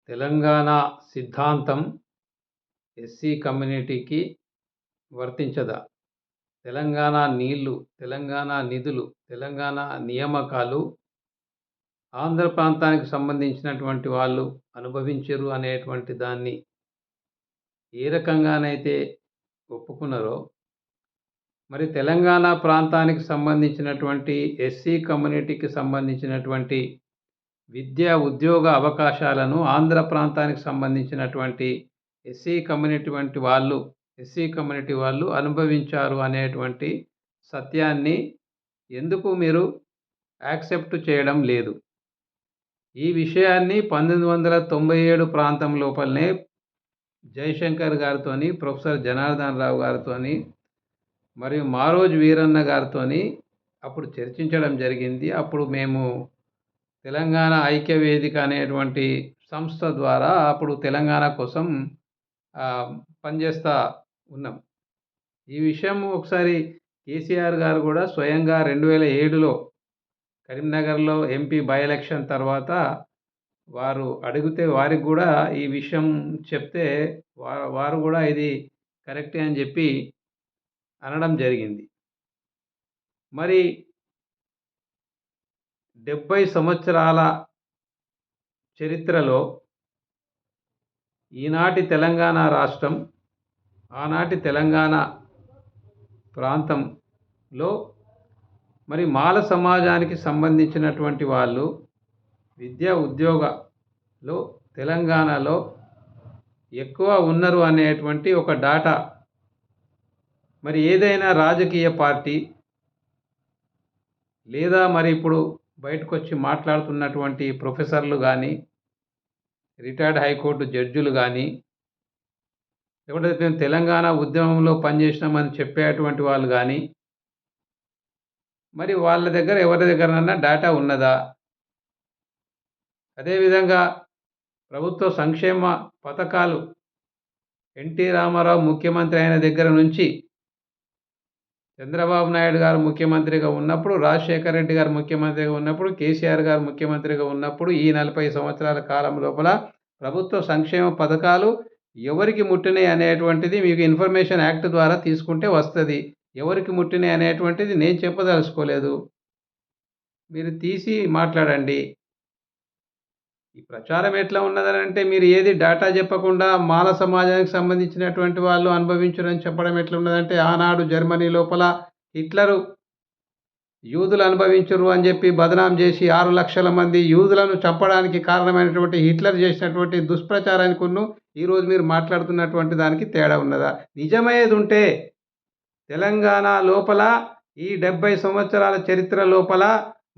తెలంగాణ సిద్ధాంతం ఎస్సీ కమ్యూనిటీకి వర్తించదా? తెలంగాణ నీళ్లు, తెలంగాణ నిధులు, తెలంగాణ నియామకాలు ఆంధ్ర ప్రాంతానికి సంబంధించినటువంటి వాళ్ళు అనుభవించరు అనేటువంటి దాన్ని ఏ రకంగానైతే ఒప్పుకున్నారో, మరి తెలంగాణ ప్రాంతానికి సంబంధించినటువంటి ఎస్సీ కమ్యూనిటీకి సంబంధించినటువంటి విద్యా, ఉద్యోగ అవకాశాలను ఆంధ్ర ప్రాంతానికి సంబంధించినటువంటి ఎస్సీ కమ్యూనిటీ వాళ్ళు అనుభవించారు అనేటువంటి సత్యాన్ని ఎందుకు మీరు యాక్సెప్ట్ చేయడం లేదు? ఈ విషయాన్ని 1997 ప్రాంతం లోపలనే జయశంకర్ గారితోని, ప్రొఫెసర్ జనార్దన్ రావు గారితోని మరియు మారోజు వీరన్న గారితోని అప్పుడు చర్చించడం జరిగింది. అప్పుడు మేము తెలంగాణ ఐక్య వేదిక అనేటువంటి సంస్థ ద్వారా అప్పుడు తెలంగాణ కోసం పనిచేస్తూ ఉన్నాం. ఈ విషయం ఒకసారి కేసీఆర్ గారు కూడా స్వయంగా 2007లో కరీంనగర్లో ఎంపీ బై ఎలక్షన్ తర్వాత వారు అడిగితే వారికి కూడా ఈ విషయం చెప్తే వారు కూడా ఇది కరెక్టే అని చెప్పి అనడం జరిగింది. మరి 70 సంవత్సరాల చరిత్రలో ఈనాటి తెలంగాణ రాష్ట్రం, ఆనాటి తెలంగాణ ప్రాంతంలో మరి మాల సమాజానికి సంబంధించినటువంటి వాళ్ళు విద్యా, ఉద్యోగంలో తెలంగాణలో ఎక్కువ ఉన్నారు అనేటువంటి ఒక డాటా మరి ఏదైనా రాజకీయ పార్టీ లేదా మరి ఇప్పుడు బయటకు వచ్చి మాట్లాడుతున్నటువంటి ప్రొఫెసర్లు కానీ, రిటైర్డ్ హైకోర్టు జడ్జిలు కానీ, లేకుంటే మేము తెలంగాణ ఉద్యమంలో పనిచేసినామని చెప్పేటువంటి వాళ్ళు కానీ, మరి వాళ్ళ దగ్గర ఎవరి దగ్గరనన్నా డాటా ఉన్నదా? అదేవిధంగా ప్రభుత్వ సంక్షేమ పథకాలు ఎన్టీ రామారావు ముఖ్యమంత్రి అయిన దగ్గర నుంచి చంద్రబాబు నాయుడు గారు ముఖ్యమంత్రిగా ఉన్నప్పుడు, రాజశేఖర రెడ్డి గారు ముఖ్యమంత్రిగా ఉన్నప్పుడు, కేసీఆర్ గారు ముఖ్యమంత్రిగా ఉన్నప్పుడు ఈ 40 సంవత్సరాల కాలం లోపల ప్రభుత్వ సంక్షేమ పథకాలు ఎవరికి ముట్టినాయి అనేటువంటిది మీకు ఇన్ఫర్మేషన్ యాక్ట్ ద్వారా తీసుకుంటే వస్తుంది. ఎవరికి ముట్టినాయి అనేటువంటిది నేను చెప్పదలుచుకోలేదు, మీరు తీసి మాట్లాడండి. ఈ ప్రచారం ఎట్లా ఉన్నదనంటే మీరు ఏది డాటా చెప్పకుండా మాల సమాజానికి సంబంధించినటువంటి వాళ్ళు అనుభవించరని చెప్పడం ఎట్లా ఉన్నదంటే, ఆనాడు జర్మనీ లోపల హిట్లరు యూదులు అనుభవించరు అని చెప్పి బదనాం చేసి 6 లక్షల మంది యూదులను చంపడానికి కారణమైనటువంటి హిట్లర్ చేసినటువంటి దుష్ప్రచారానికి ఈరోజు మీరు మాట్లాడుతున్నటువంటి దానికి తేడా ఉన్నదా? నిజమయ్యేది ఉంటే తెలంగాణ లోపల ఈ 70 సంవత్సరాల చరిత్ర లోపల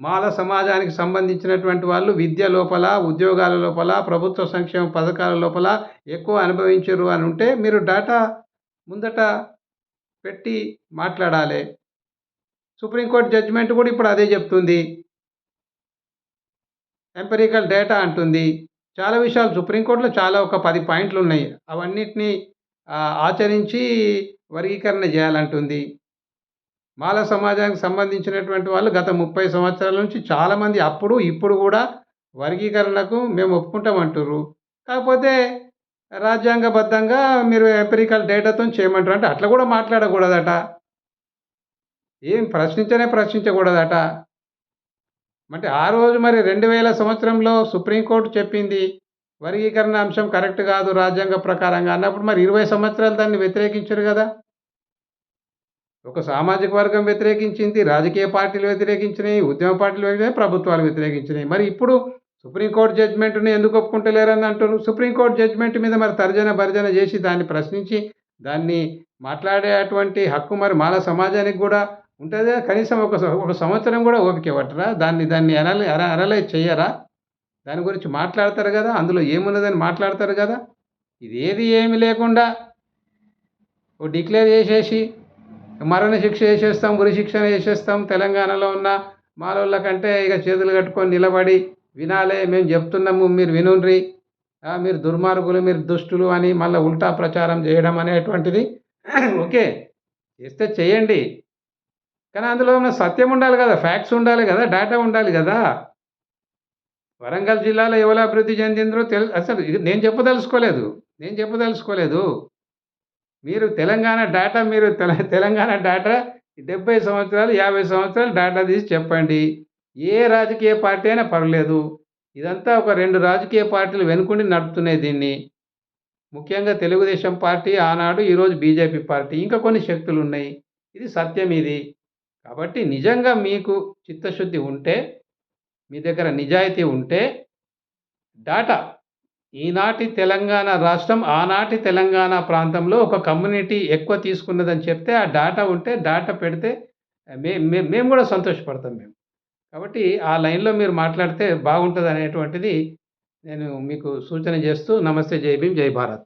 మాల సమాజానికి సంబంధించినటువంటి వాళ్ళు విద్య లోపల, ఉద్యోగాల లోపల, ప్రభుత్వ సంక్షేమ పథకాల లోపల ఎక్కువ అనుభవించరు అని ఉంటే మీరు డాటా ముందట పెట్టి మాట్లాడాలి. సుప్రీంకోర్టు జడ్జిమెంట్ కూడా ఇప్పుడు అదే చెప్తుంది, ఎంపెరికల్ డేటా అంటుంది. చాలా విషయాలు సుప్రీంకోర్టులో చాలా ఒక 10 పాయింట్లు ఉన్నాయి, అవన్నిటినీ ఆచరించి వర్గీకరణ చేయాలంటుంది. మాల సమాజానికి సంబంధించినటువంటి వాళ్ళు గత 30 సంవత్సరాల నుంచి చాలామంది అప్పుడు ఇప్పుడు కూడా వర్గీకరణకు మేము ఒప్పుకుంటామంటుర్రు. కాకపోతే రాజ్యాంగబద్ధంగా మీరు ఎంపెరికల్ డేటాతో చేయమంటారు అంటే అట్లా కూడా మాట్లాడకూడదట, ఏం ప్రశ్నించకూడదట. అంటే ఆ రోజు మరి 2000 సంవత్సరంలో సుప్రీంకోర్టు చెప్పింది వర్గీకరణ అంశం కరెక్ట్ కాదు రాజ్యాంగ ప్రకారంగా అన్నప్పుడు మరి 20 సంవత్సరాలు దాన్ని వ్యతిరేకించరు కదా. ఒక సామాజిక వర్గం వ్యతిరేకించింది, రాజకీయ పార్టీలు వ్యతిరేకించినాయి, ఉద్యమ పార్టీలు వ్యతిరేకించినాయి, ప్రభుత్వాలు వ్యతిరేకించినాయి. మరి ఇప్పుడు సుప్రీంకోర్టు జడ్జిమెంట్ని ఎందుకు ఒప్పుకుంటలేరని అంటారు? సుప్రీంకోర్టు జడ్జిమెంట్ మీద మరి భర్జన చేసి దాన్ని ప్రశ్నించి దాన్ని మాట్లాడేటువంటి హక్కు మరి మాల సమాజానికి కూడా ఉంటుంది. కనీసం ఒక సంవత్సరం కూడా ఓపిక పట్టరా? దాన్ని అనలైజ్ చెయ్యరా? దాని గురించి మాట్లాడతారు కదా, అందులో ఏమున్నదని మాట్లాడతారు కదా. ఇది ఏమి లేకుండా ఓ డిక్లేర్ చేసేసి మరణ శిక్ష వేసేస్తాం, ఉరి శిక్షణ వేసేస్తాం, తెలంగాణలో ఉన్న మాలోళ్ళ కంటే ఇక చేతులు కట్టుకొని నిలబడి వినాలే, మేము చెప్తున్నాము మీరు వినుండ్రి, మీరు దుర్మార్గులు, మీరు దుష్టులు అని మళ్ళీ ఉల్టా ప్రచారం చేయడం అనేటువంటిది ఓకే చేస్తే చేయండి, కానీ అందులో ఉన్న సత్యం ఉండాలి కదా, ఫ్యాక్ట్స్ ఉండాలి కదా, డేటా ఉండాలి కదా. వరంగల్ జిల్లాలో ఎవరు అభివృద్ధి చెందిండ్రో అసలు ఇది నేను చెప్పదలుచుకోలేదు. మీరు తెలంగాణ డాటా మీరు తెలంగాణ డాటా 70 సంవత్సరాలు, 50 సంవత్సరాలు డాటా తీసి చెప్పండి. ఏ రాజకీయ పార్టీ అయినా పర్లేదు. ఇదంతా ఒక 2 రాజకీయ పార్టీలు వెనుకుండి నడుపుతున్నాయి దీన్ని. ముఖ్యంగా తెలుగుదేశం పార్టీ ఆనాడు, ఈరోజు బీజేపీ పార్టీ. ఇంకా కొన్ని శక్తులున్నాయి. ఇది సత్యం ఇది. కాబట్టి నిజంగా మీకు చిత్తశుద్ధి ఉంటే, మీ దగ్గర నిజాయితీ ఉంటే డాటా ఈనాటి తెలంగాణ రాష్ట్రం, ఆనాటి తెలంగాణ ప్రాంతంలో ఒక కమ్యూనిటీ ఎక్కువ తీసుకున్నదని చెప్తే, ఆ డాటా ఉంటే డాటా పెడితే మేము గూడా సంతోషపడతాం మేము. కాబట్టి ఆ లైన్‌లో మీరు మాట్లాడితే బాగుంటదనేటువంటిది నేను మీకు సూచన చేస్తూ నమస్తే జై భీమ్, జై భారత్.